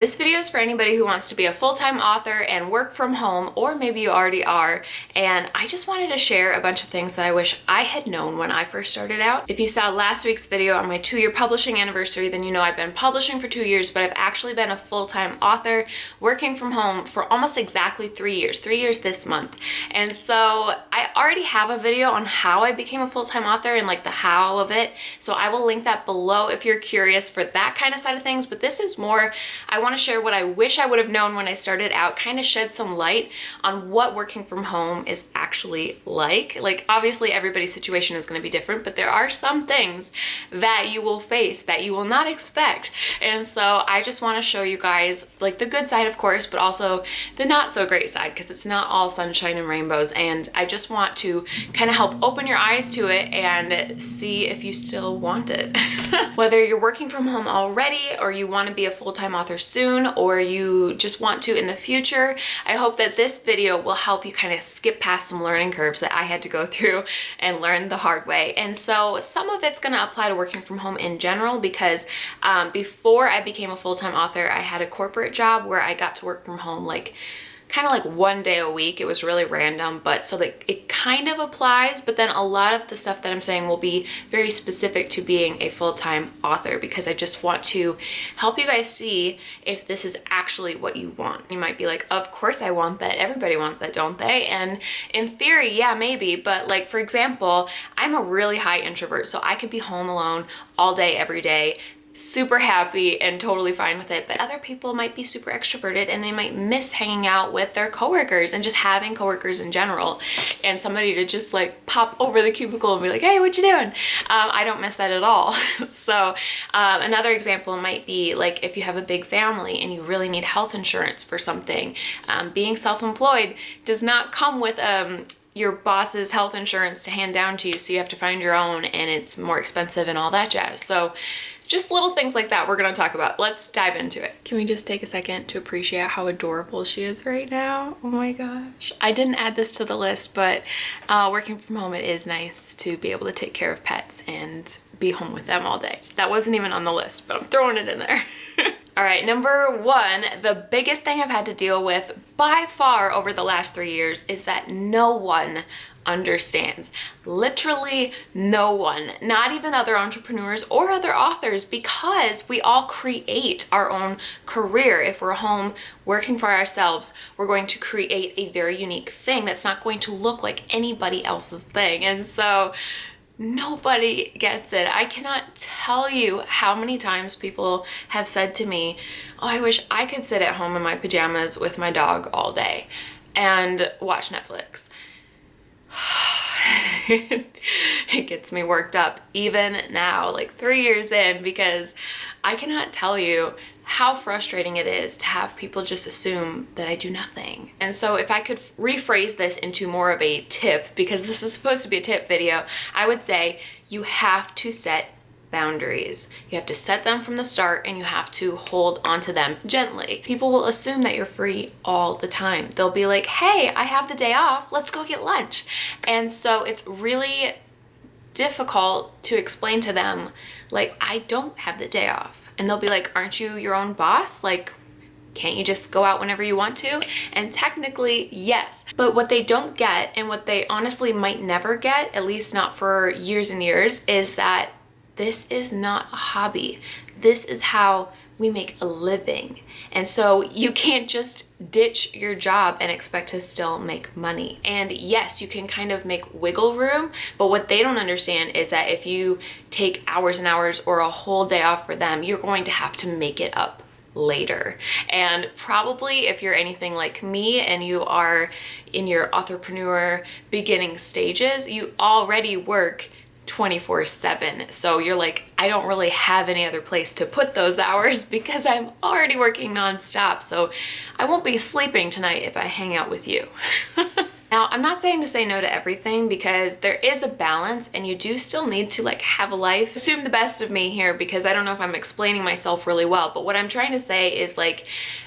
This video is for anybody who wants to be a full-time author and work from home, or maybe you already are, and I just wanted to share a bunch of things that I wish I had known when I first started out. If you saw last week's video on my 2-year publishing anniversary, then you know I've been publishing for 2 years, but I've actually been a full-time author working from home for almost exactly 3 years. 3 years this month. And so I already have a video on how I became a full-time author and like the how of it, so I will link that below if you're curious for that kind of side of things. But this is more, I want to share what I wish I would have known when I started out, kind of shed some light on what working from home is actually like. Like, obviously everybody's situation is going to be different, but there are some things that you will face that you will not expect. And so I just want to show you guys like the good side, of course, but also the not so great side, because it's not all sunshine and rainbows. And I just want to kind of help open your eyes to it and see if you still want it. Whether you're working from home already, or you want to be a full-time author soon, or you just want to in the future, I hope that this video will help you kind of skip past some learning curves that I had to go through and learn the hard way. And so some of it's going to apply to working from home in general, because before I became a full-time author, I had a corporate job where I got to work from home like kind of like 1 day a week. It was really random, but so that it kind of applies, but then a lot of the stuff that I'm saying will be very specific to being a full-time author, because I just want to help you guys see if this is actually what you want. You might be like, of course I want that. Everybody wants that, don't they? And in theory, yeah, maybe, but like, for example, I'm a really high introvert, so I could be home alone all day, every day, super happy and totally fine with it. But other people might be super extroverted and they might miss hanging out with their coworkers and just having coworkers in general, and somebody to just like pop over the cubicle and be like, hey, what you doing? I don't miss that at all. So another example might be like if you have a big family and you really need health insurance for something. Being self-employed does not come with your boss's health insurance to hand down to you, so you have to find your own, and it's more expensive and all that jazz. So just little things like that we're gonna talk about. Let's dive into it. Can we just take a second to appreciate how adorable she is right now? Oh my gosh. I didn't add this to the list, but working from home, it is nice to be able to take care of pets and be home with them all day. That wasn't even on the list, but I'm throwing it in there. All right, number one, the biggest thing I've had to deal with by far over the last 3 years is that no one understands. Literally no one, not even other entrepreneurs or other authors, because we all create our own career. If we're home working for ourselves, we're going to create a very unique thing that's not going to look like anybody else's thing. And so nobody gets it. I cannot tell you how many times people have said to me, oh, I wish I could sit at home in my pajamas with my dog all day and watch Netflix. It gets me worked up even now, like 3 years in, because I cannot tell you how frustrating it is to have people just assume that I do nothing. And so if I could rephrase this into more of a tip, because this is supposed to be a tip video, I would say you have to set boundaries. You have to set them from the start, and you have to hold onto them gently. People will assume that you're free all the time. They'll be like, hey, I have the day off, let's go get lunch. And so it's really difficult to explain to them, like, I don't have the day off. And they'll be like, aren't you your own boss? Like, can't you just go out whenever you want to? And technically, yes. But what they don't get, and what they honestly might never get, at least not for years and years, is that this is not a hobby. This is how we make a living. And so you can't just ditch your job and expect to still make money. And yes, you can kind of make wiggle room, but what they don't understand is that if you take hours and hours or a whole day off for them, you're going to have to make it up later. And probably if you're anything like me and you are in your authorpreneur beginning stages, you already work 24/7. So you're like, I don't really have any other place to put those hours because I'm already working nonstop. So I won't be sleeping tonight if I hang out with you. Now, I'm not saying to say no to everything, because there is a balance and you do still need to like have a life. Assume the best of me here, because I don't know if I'm explaining myself really well, but what I'm trying to say is like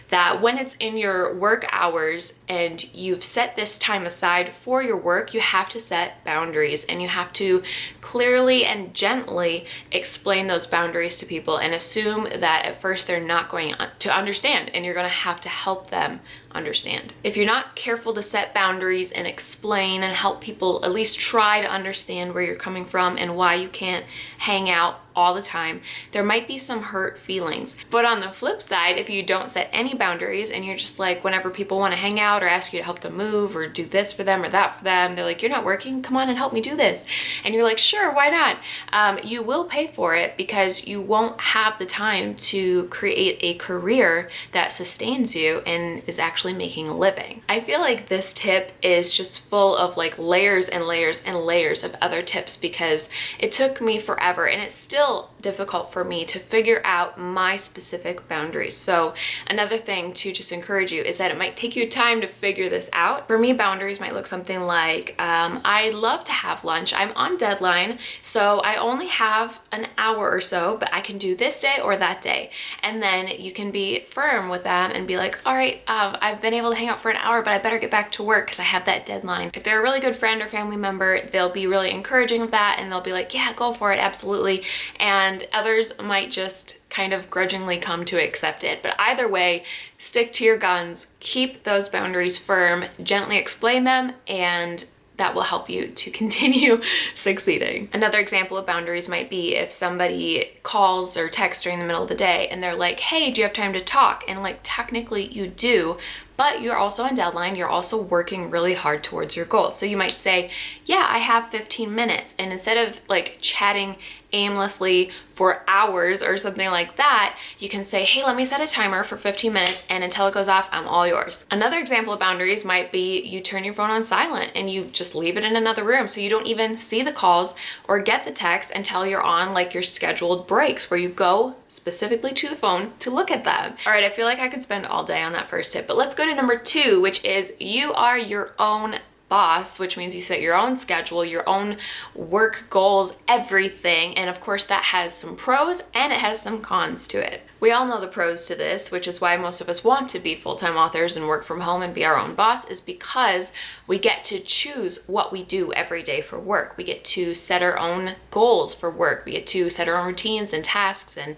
that when it's in your work hours and you've set this time aside for your work, you have to set boundaries, and you have to clearly and gently explain those boundaries to people, and assume that at first they're not going to understand, and you're going to have to help them understand. If you're not careful to set boundaries and explain and help people at least try to understand where you're coming from and why you can't hang out all the time, there might be some hurt feelings. But on the flip side, if you don't set any boundaries and you're just like, whenever people want to hang out or ask you to help them move or do this for them or that for them, they're like, you're not working, come on and help me do this. And you're like, sure, why not? You will pay for it, because you won't have the time to create a career that sustains you and is actually making a living. I feel like this tip is just full of like layers and layers and layers of other tips, because it took me forever, and it's still difficult for me to figure out my specific boundaries. So another thing to just encourage you is that it might take you time to figure this out. For me, boundaries might look something like, I love to have lunch. I'm on deadline, so I only have an hour or so, but I can do this day or that day. And then you can be firm with them and be like, all right, I've been able to hang out for an hour, but I better get back to work because I have that deadline. If they're a really good friend or family member, they'll be really encouraging of that, and they'll be like, yeah, go for it, absolutely. And others might just kind of grudgingly come to accept it. But either way, stick to your guns, keep those boundaries firm, gently explain them, and that will help you to continue succeeding. Another example of boundaries might be if somebody calls or texts during the middle of the day and they're like, hey, do you have time to talk? And like, technically you do, but you're also on deadline, you're also working really hard towards your goal. So you might say, yeah, I have 15 minutes. And instead of like chatting aimlessly for hours or something like that, you can say, hey, let me set a timer for 15 minutes, and until it goes off, I'm all yours. Another example of boundaries might be you turn your phone on silent and you just leave it in another room, so you don't even see the calls or get the text until you're on like your scheduled breaks, where you go specifically to the phone to look at them. All right, I feel like I could spend all day on that first tip, but let's go to number 2, which is you are your own boss, which means you set your own schedule, your own work goals, everything. And of course that has some pros and it has some cons to it. We all know the pros to this, which is why most of us want to be full-time authors and work from home and be our own boss, is because we get to choose what we do every day for work. We get to set our own goals for work. We get to set our own routines and tasks and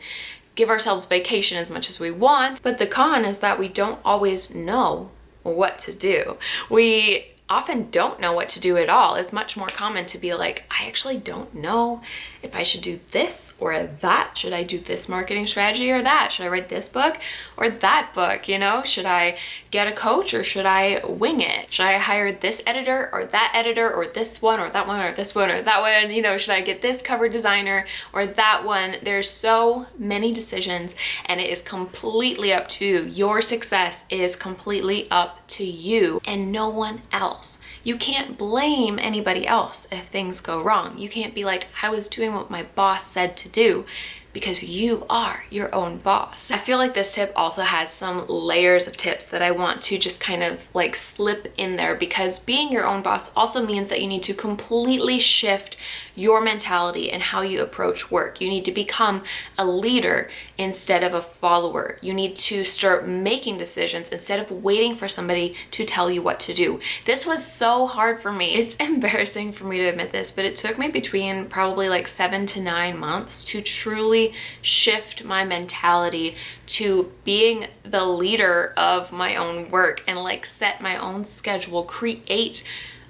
give ourselves vacation as much as we want. But the con is that we don't always know what to do. We often don't know what to do at all. It's much more common to be like, I actually don't know if I should do this or that. Should I do this marketing strategy or that? Should I write this book or that book? You know, should I get a coach or should I wing it? Should I hire this editor or that editor or this one or that one or this one or that one? You know, should I get this cover designer or that one? There's so many decisions, and it is completely up to you. Your success is completely up to you and no one else. You can't blame anybody else if things go wrong. You can't be like, I was doing what my boss said to do, because you are your own boss. I feel like this tip also has some layers of tips that I want to just kind of like slip in there, because being your own boss also means that you need to completely shift your mentality and how you approach work. You need to become a leader instead of a follower. You need to start making decisions instead of waiting for somebody to tell you what to do. This was so hard for me. It's embarrassing for me to admit this, but it took me between probably like 7 to 9 months to truly shift my mentality to being the leader of my own work and like set my own schedule, create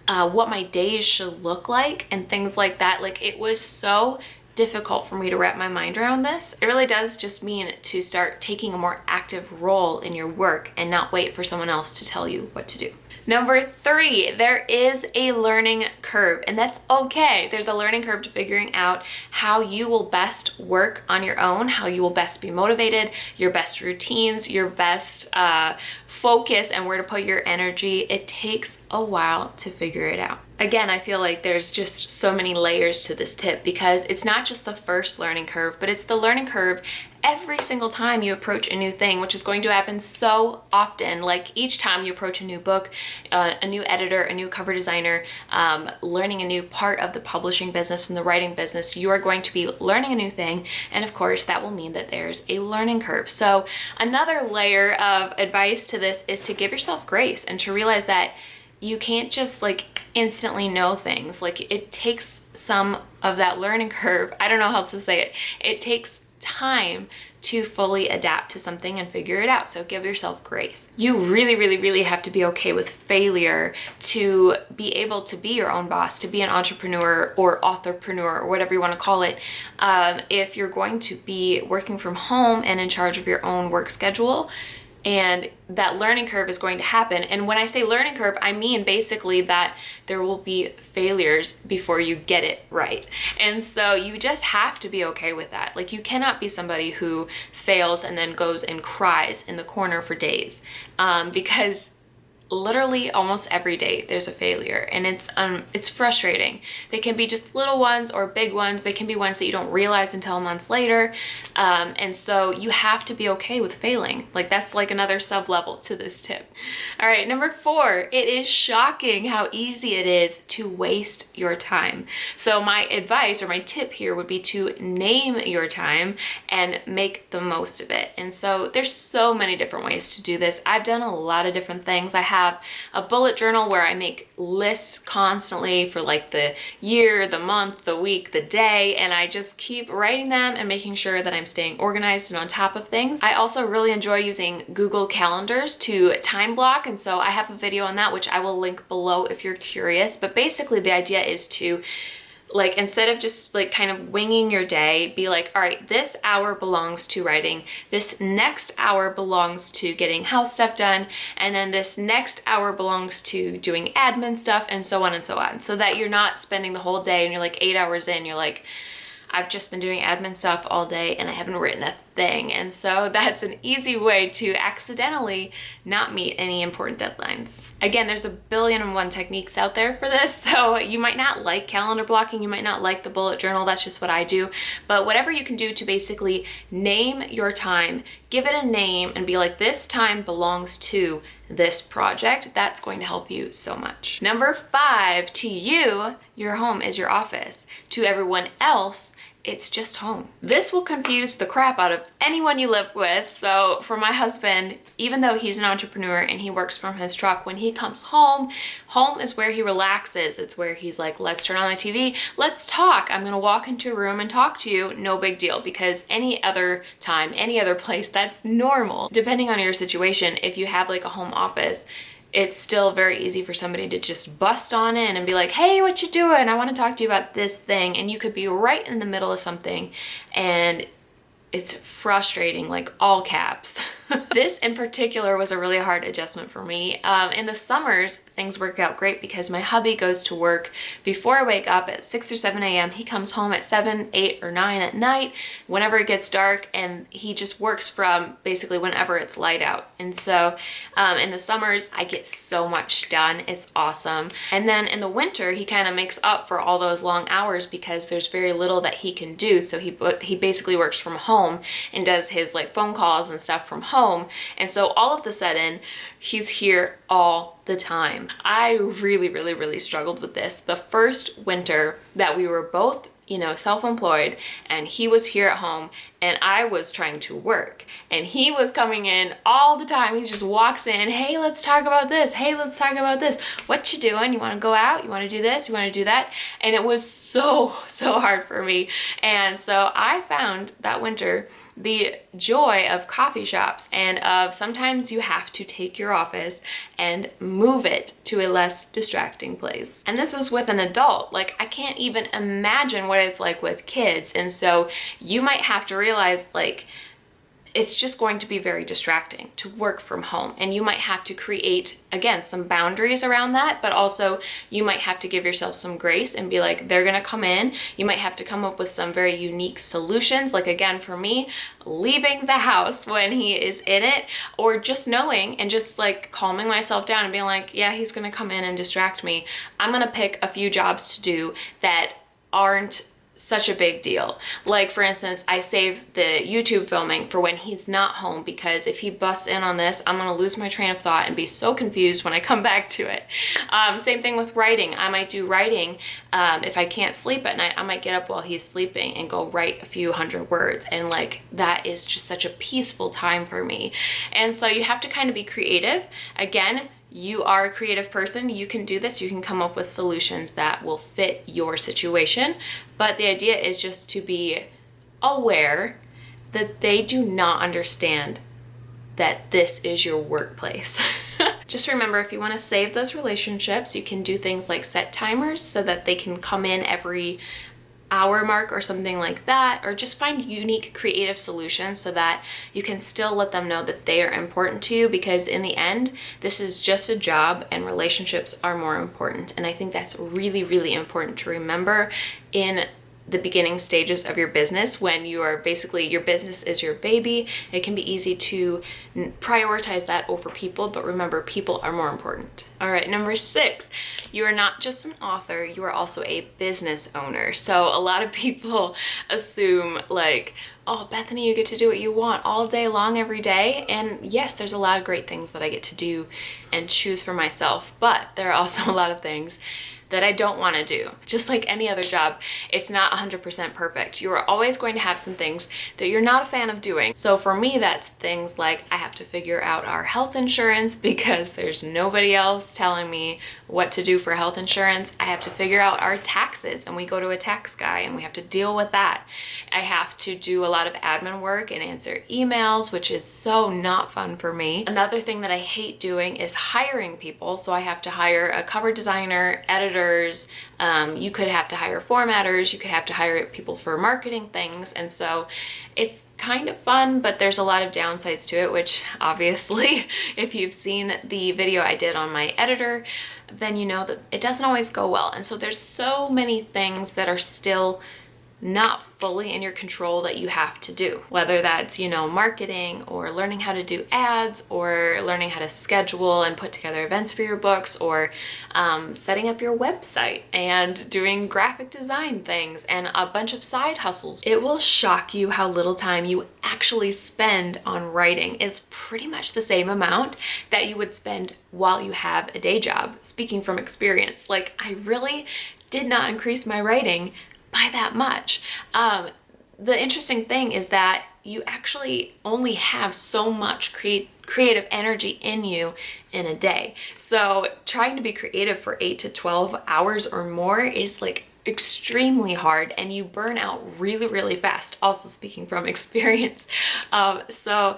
what my days should look like and things like that. Like, it was so difficult for me to wrap my mind around this. It really does just mean to start taking a more active role in your work and not wait for someone else to tell you what to do. Number 3, there is a learning curve, and that's okay. There's a learning curve to figuring out how you will best work on your own, how you will best be motivated, your best routines, your best focus, and where to put your energy. It takes a while to figure it out. Again, I feel like there's just so many layers to this tip because it's not just the first learning curve, but it's the learning curve every single time you approach a new thing, which is going to happen so often. Like each time you approach a new book, a new editor, a new cover designer, learning a new part of the publishing business and the writing business, you are going to be learning a new thing. And of course, that will mean that there's a learning curve. So another layer of advice to this is to give yourself grace and to realize that you can't just like instantly know things. Like it takes some of that learning curve. I don't know how else to say it. It takes time to fully adapt to something and figure it out. So give yourself grace. You really, really, really have to be okay with failure to be able to be your own boss, to be an entrepreneur or authorpreneur or whatever you want to call it. If you're going to be working from home and in charge of your own work schedule, and that learning curve is going to happen. And when I say learning curve, I mean basically that there will be failures before you get it right. And so you just have to be okay with that. Like you cannot be somebody who fails and then goes and cries in the corner for days, because literally almost every day there's a failure, and it's frustrating. They can be just little ones or big ones. They can be ones that you don't realize until months later, and so you have to be okay with failing. Like that's like another sub level to this tip. All right, number 4, it is shocking how easy it is to waste your time. So my advice or my tip here would be to name your time and make the most of it. And so there's so many different ways to do this. I've done a lot of different things. I have a bullet journal where I make lists constantly for like the year, the month, the week, the day, and I just keep writing them and making sure that I'm staying organized and on top of things. I also really enjoy using Google Calendars to time block, and so I have a video on that which I will link below if you're curious. But basically the idea is to, like, instead of just like kind of winging your day, be like, all right, this hour belongs to writing, this next hour belongs to getting house stuff done, and then this next hour belongs to doing admin stuff, and so on and so on. So that you're not spending the whole day and you're like 8 hours in, you're like, I've just been doing admin stuff all day and I haven't written a thing. And so that's an easy way to accidentally not meet any important deadlines. Again, there's 1,000,000,001 techniques out there for this. So you might not like calendar blocking, you might not like the bullet journal, that's just what I do. But whatever you can do to basically name your time, give it a name and be like, this time belongs to this project, that's going to help you so much. Number 5, to you, your home is your office. To everyone else, it's just home. This will confuse the crap out of anyone you live with. So for my husband, even though he's an entrepreneur and he works from his truck, when he comes home, home is where he relaxes. It's where he's like, let's turn on the TV, let's talk. I'm gonna walk into a room and talk to you, no big deal, because any other time, any other place, that's normal. Depending on your situation, if you have like a home office, it's still very easy for somebody to just bust on in and be like, hey, what you doing? I want to talk to you about this thing. And you could be right in the middle of something and it's frustrating, like all caps. This in particular was a really hard adjustment for me. In the summers, things work out great because my hubby goes to work before I wake up at 6 or 7 a.m. He comes home at 7, 8, or 9 at night, whenever it gets dark, and he just works from basically whenever it's light out. And so in the summers, I get so much done. It's awesome. And then in the winter, he kind of makes up for all those long hours because there's very little that he can do. So he basically works from home and does his like phone calls and stuff from home. And so all of a sudden, he's here all the time. I really, really, really struggled with this. The first winter that we were both, you know, self-employed and he was here at home and I was trying to work and he was coming in all the time. He just walks in, hey, let's talk about this. Hey, let's talk about this. What you doing? You want to go out? You want to do this? You want to do that? And it was so hard for me. And so I found that winter the joy of coffee shops and of sometimes you have to take your office and move it to a less distracting place. And this is with an adult. Like, I can't even imagine what it's like with kids. And so you might have to realize, like, it's just going to be very distracting to work from home. And you might have to create, again, some boundaries around that, but also you might have to give yourself some grace and be like, they're gonna come in. You might have to come up with some very unique solutions. Like, again, for me, leaving the house when he is in it, or just knowing and just like calming myself down and being like, yeah, he's gonna come in and distract me. I'm gonna pick a few jobs to do that aren't such a big deal. Like, for instance, I save the YouTube filming for when he's not home, because if he busts in on this, I'm gonna lose my train of thought and be so confused when I come back to it. Same thing with writing. I might do writing. If I can't sleep at night, I might get up while he's sleeping and go write a few hundred words. And like, that is just such a peaceful time for me. And so you have to kind of be creative. Again, you are a creative person. You can do this. You can come up with solutions that will fit your situation. But the idea is just to be aware that they do not understand that this is your workplace. Just remember, if you want to save those relationships, you can do things like set timers so that they can come in every hour mark or something like that, or just find unique creative solutions so that you can still let them know that they are important to you, because in the end, this is just a job and relationships are more important. And I think that's really, really important to remember in the beginning stages of your business, when you are basically, your business is your baby. It can be easy to prioritize that over people, but remember, people are more important. All right, number 6, you are not just an author, you are also a business owner. So a lot of people assume like, oh, Bethany, you get to do what you want all day long, every day. And yes, there's a lot of great things that I get to do and choose for myself, but there are also a lot of things that I don't want to do. Just like any other job, it's not 100% perfect. You are always going to have some things that you're not a fan of doing. So for me, that's things like I have to figure out our health insurance because there's nobody else telling me what to do for health insurance. I have to figure out our taxes, and we go to a tax guy and we have to deal with that. I have to do a lot of admin work and answer emails, which is so not fun for me. Another thing that I hate doing is hiring people. So I have to hire a cover designer, editor, you could have to hire formatters, you could have to hire people for marketing things. And so it's kind of fun, but there's a lot of downsides to it, which obviously, if you've seen the video I did on my editor, then you know that it doesn't always go well. And so there's so many things that are still not fully in your control that you have to do, whether that's, you know, marketing or learning how to do ads or learning how to schedule and put together events for your books, or setting up your website and doing graphic design things and a bunch of side hustles. It will shock you how little time you actually spend on writing. It's pretty much the same amount that you would spend while you have a day job. Speaking from experience, like, I really did not increase my writing by that much. The interesting thing is that you actually only have so much creative energy in you in a day. So trying to be creative for 8 to 12 hours or more is like extremely hard, and you burn out really, really fast. Also speaking from experience. So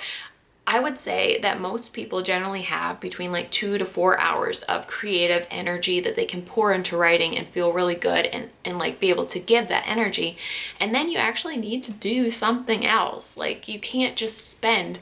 I would say that most people generally have between like 2 to 4 hours of creative energy that they can pour into writing and feel really good and like be able to give that energy. And then you actually need to do something else. Like, you can't just spend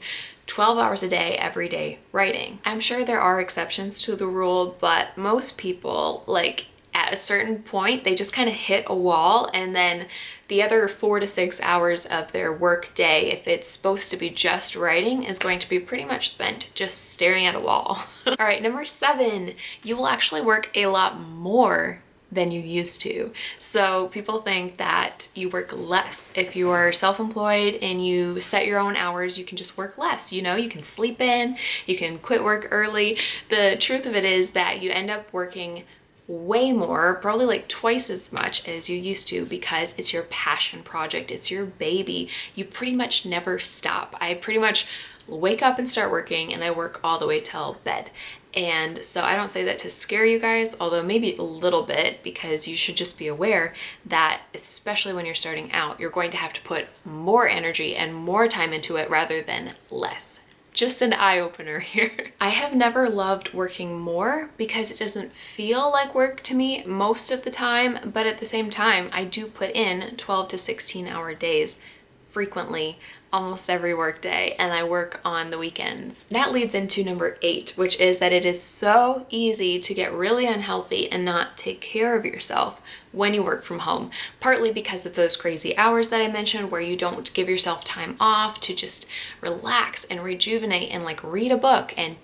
12 hours a day every day writing. I'm sure there are exceptions to the rule, but most people, like, at a certain point, they just kind of hit a wall, and then the other 4 to 6 hours of their work day, if it's supposed to be just writing, is going to be pretty much spent just staring at a wall. All right, number 7, you will actually work a lot more than you used to. So people think that you work less. If you are self-employed and you set your own hours, you can just work less. You know, you can sleep in, you can quit work early. The truth of it is that you end up working way more, probably like twice as much as you used to, because it's your passion project, it's your baby. You pretty much never stop. I pretty much wake up and start working, and I work all the way till bed. And so I don't say that to scare you guys, although maybe a little bit, because you should just be aware that, especially when you're starting out, you're going to have to put more energy and more time into it rather than less. Just an eye-opener here. I have never loved working more because it doesn't feel like work to me most of the time, but at the same time, I do put in 12 to 16 hour days frequently almost every work day, and I work on the weekends. That leads into number 8, which is that it is so easy to get really unhealthy and not take care of yourself when you work from home, partly because of those crazy hours that I mentioned where you don't give yourself time off to just relax and rejuvenate and like read a book and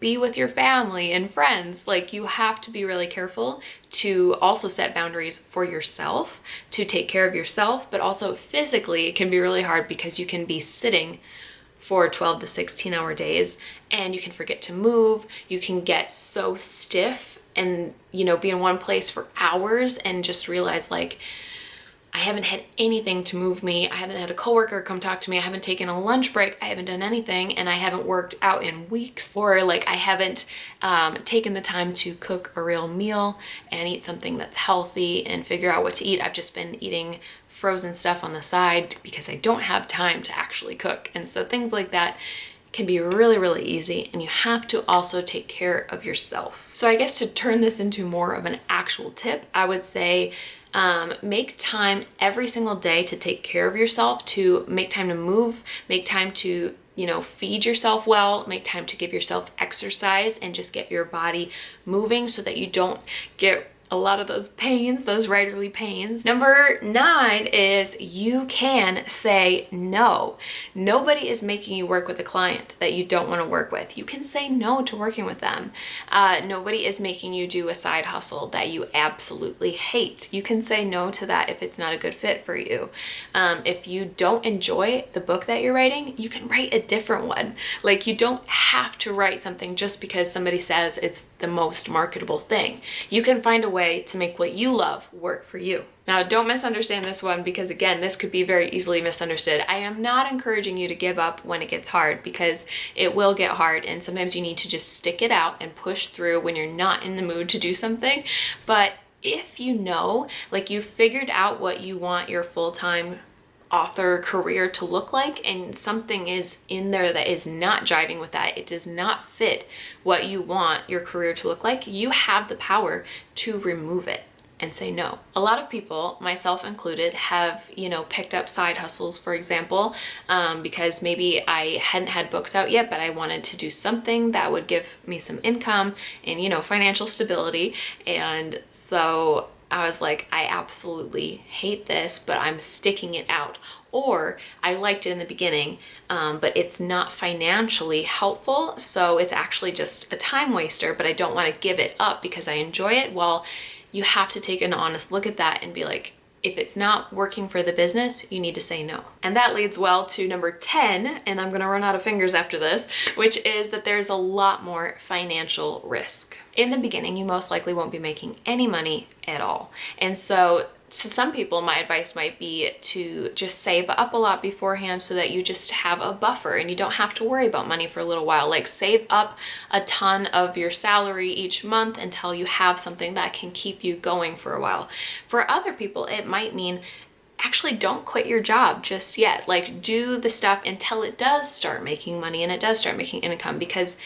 be with your family and friends. Like, you have to be really careful to also set boundaries for yourself, to take care of yourself, but also physically it can be really hard because you can be sitting for 12 to 16 hour days and you can forget to move. You can get so stiff and, you know, be in one place for hours and just realize like, I haven't had anything to move me. I haven't had a coworker come talk to me. I haven't taken a lunch break. I haven't done anything, and I haven't worked out in weeks. Or like I haven't taken the time to cook a real meal and eat something that's healthy and figure out what to eat. I've just been eating frozen stuff on the side because I don't have time to actually cook. And so things like that can be really, really easy, and you have to also take care of yourself. So I guess to turn this into more of an actual tip, I would say make time every single day to take care of yourself, to make time to move, make time to, you know, feed yourself well, make time to give yourself exercise and just get your body moving so that you don't get a lot of those pains, those writerly pains. Number 9 is you can say no. Nobody is making you work with a client that you don't want to work with. You can say no to working with them. Nobody is making you do a side hustle that you absolutely hate. You can say no to that if it's not a good fit for you. If you don't enjoy the book that you're writing, you can write a different one. Like, you don't have to write something just because somebody says it's the most marketable thing. You can find a way to make what you love work for you. Now, don't misunderstand this one, because again, this could be very easily misunderstood. I am not encouraging you to give up when it gets hard, because it will get hard, and sometimes you need to just stick it out and push through when you're not in the mood to do something. But if you know, like, you figured out what you want your full-time author career to look like, and something is in there that is not jiving with that, it does not fit what you want your career to look like, you have the power to remove it and say no. A lot of people, myself included, have, you know, picked up side hustles, for example, because maybe I hadn't had books out yet, but I wanted to do something that would give me some income and, you know, financial stability. And so I was like, I absolutely hate this, but I'm sticking it out. Or I liked it in the beginning, but it's not financially helpful, so it's actually just a time waster, but I don't want to give it up because I enjoy it. Well, you have to take an honest look at that and be like, if it's not working for the business, you need to say no. And that leads well to number 10, and I'm gonna run out of fingers after this, which is that there's a lot more financial risk. In the beginning, you most likely won't be making any money at all. And so to some people, my advice might be to just save up a lot beforehand so that you just have a buffer and you don't have to worry about money for a little while. Like, save up a ton of your salary each month until you have something that can keep you going for a while. For other people, it might mean actually don't quit your job just yet. Like, do the stuff until it does start making money and it does start making income, because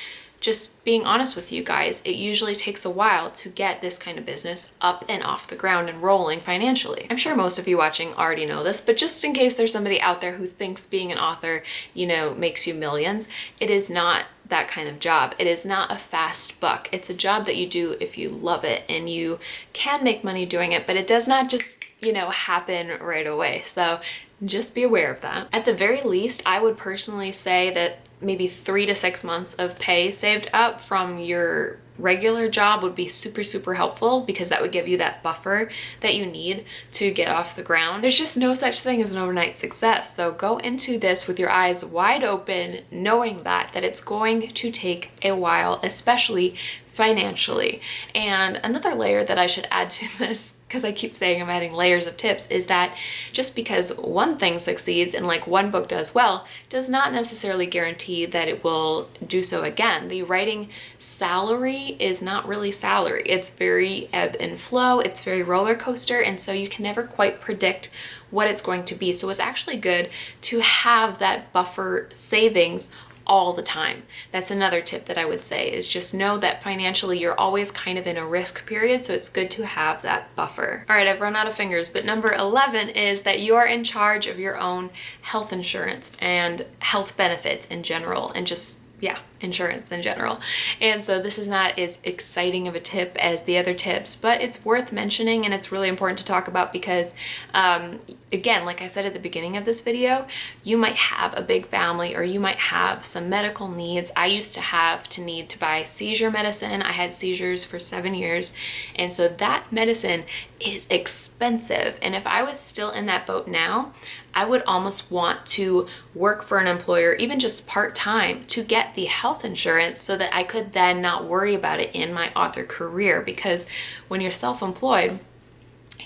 just being honest with you guys, it usually takes a while to get this kind of business up and off the ground and rolling financially. I'm sure most of you watching already know this, but just in case there's somebody out there who thinks being an author, you know, makes you millions, it is not that kind of job. It is not a fast buck. It's a job that you do if you love it, and you can make money doing it, but it does not just, you know, happen right away. So just be aware of that. At the very least, I would personally say that maybe 3 to 6 months of pay saved up from your regular job would be super, super helpful, because that would give you that buffer that you need to get off the ground. There's just no such thing as an overnight success. So go into this with your eyes wide open, knowing that it's going to take a while, especially financially. And another layer that I should add to this, because I keep saying I'm adding layers of tips, is that just because one thing succeeds and like one book does well, does not necessarily guarantee that it will do so again. The writing salary is not really salary. It's very ebb and flow. It's very roller coaster. And so you can never quite predict what it's going to be. So it's actually good to have that buffer savings all the time. That's another tip that I would say, is just know that financially you're always kind of in a risk period, so it's good to have that buffer. All right, I've run out of fingers, but number 11 is that you are in charge of your own health insurance and health benefits in general, and just, yeah, insurance in general. And so this is not as exciting of a tip as the other tips, but it's worth mentioning, and it's really important to talk about because, again, like I said at the beginning of this video, you might have a big family or you might have some medical needs. I used to need to buy seizure medicine. I had seizures for 7 years, and so that medicine is expensive. And if I was still in that boat now, I would almost want to work for an employer, even just part-time, to get the health insurance so that I could then not worry about it in my author career. Because when you're self-employed,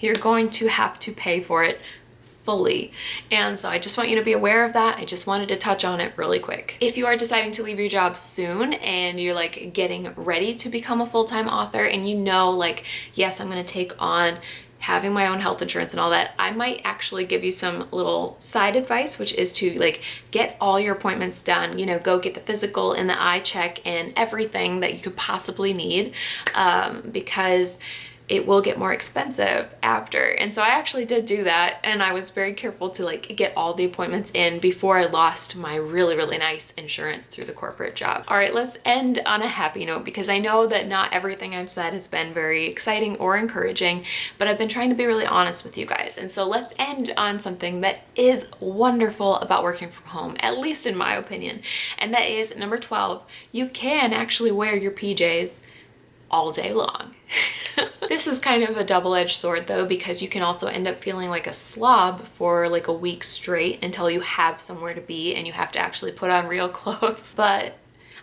you're going to have to pay for it fully. And so I just want you to be aware of that. I just wanted to touch on it really quick. If you are deciding to leave your job soon and you're like getting ready to become a full-time author, and you know, like, yes, I'm going to take on having my own health insurance and all that, I might actually give you some little side advice, which is to like get all your appointments done, you know, go get the physical and the eye check and everything that you could possibly need, because it will get more expensive after. And so I actually did do that, and I was very careful to like get all the appointments in before I lost my really, really nice insurance through the corporate job. All right, let's end on a happy note, because I know that not everything I've said has been very exciting or encouraging, but I've been trying to be really honest with you guys. And so let's end on something that is wonderful about working from home, at least in my opinion. And that is number 12, you can actually wear your PJs all day long. This is kind of a double-edged sword though, because you can also end up feeling like a slob for like a week straight until you have somewhere to be and you have to actually put on real clothes. But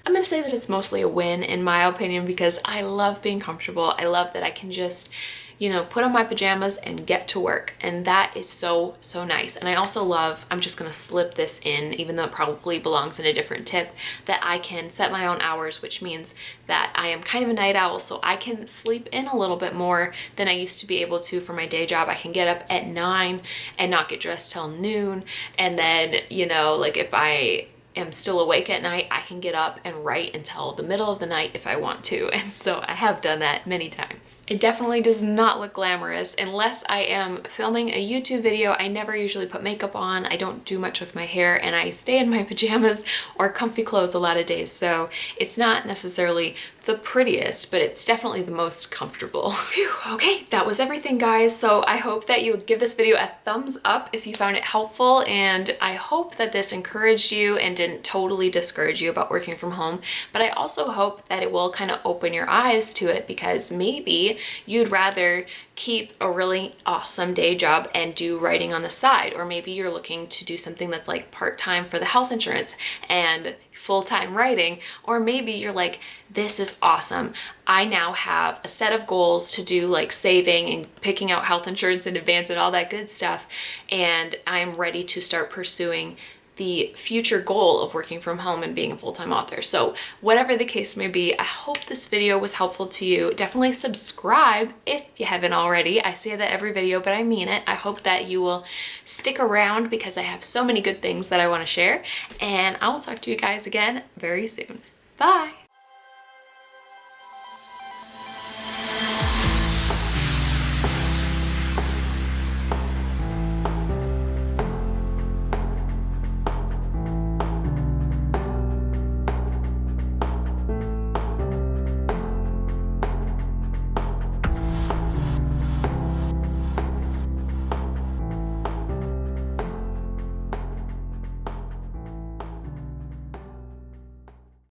I'm gonna say that it's mostly a win in my opinion, because I love being comfortable. I love that I can just, you know, put on my pajamas and get to work. And that is so, so nice. And I also love, I'm just gonna slip this in, even though it probably belongs in a different tip, that I can set my own hours, which means that I am kind of a night owl, so I can sleep in a little bit more than I used to be able to for my day job. I can get up at 9 and not get dressed till noon. And then, you know, like if I am still awake at night, I can get up and write until the middle of the night if I want to. And so I have done that many times. It definitely does not look glamorous unless I am filming a YouTube video. I never usually put makeup on. I don't do much with my hair, and I stay in my pajamas or comfy clothes a lot of days. So it's not necessarily the prettiest, but it's definitely the most comfortable. Phew, okay, that was everything, guys. So I hope that you would give this video a thumbs up if you found it helpful, and I hope that this encouraged you and didn't totally discourage you about working from home. But I also hope that it will kind of open your eyes to it, because maybe you'd rather keep a really awesome day job and do writing on the side, or maybe you're looking to do something that's like part-time for the health insurance and full-time writing, or maybe you're like, this is awesome. I now have a set of goals to do, like saving and picking out health insurance in advance and all that good stuff, and I'm ready to start pursuing the future goal of working from home and being a full-time author. So whatever the case may be, I hope this video was helpful to you. Definitely subscribe if you haven't already. I say that every video, but I mean it. I hope that you will stick around, because I have so many good things that I want to share, and I will talk to you guys again very soon. Bye.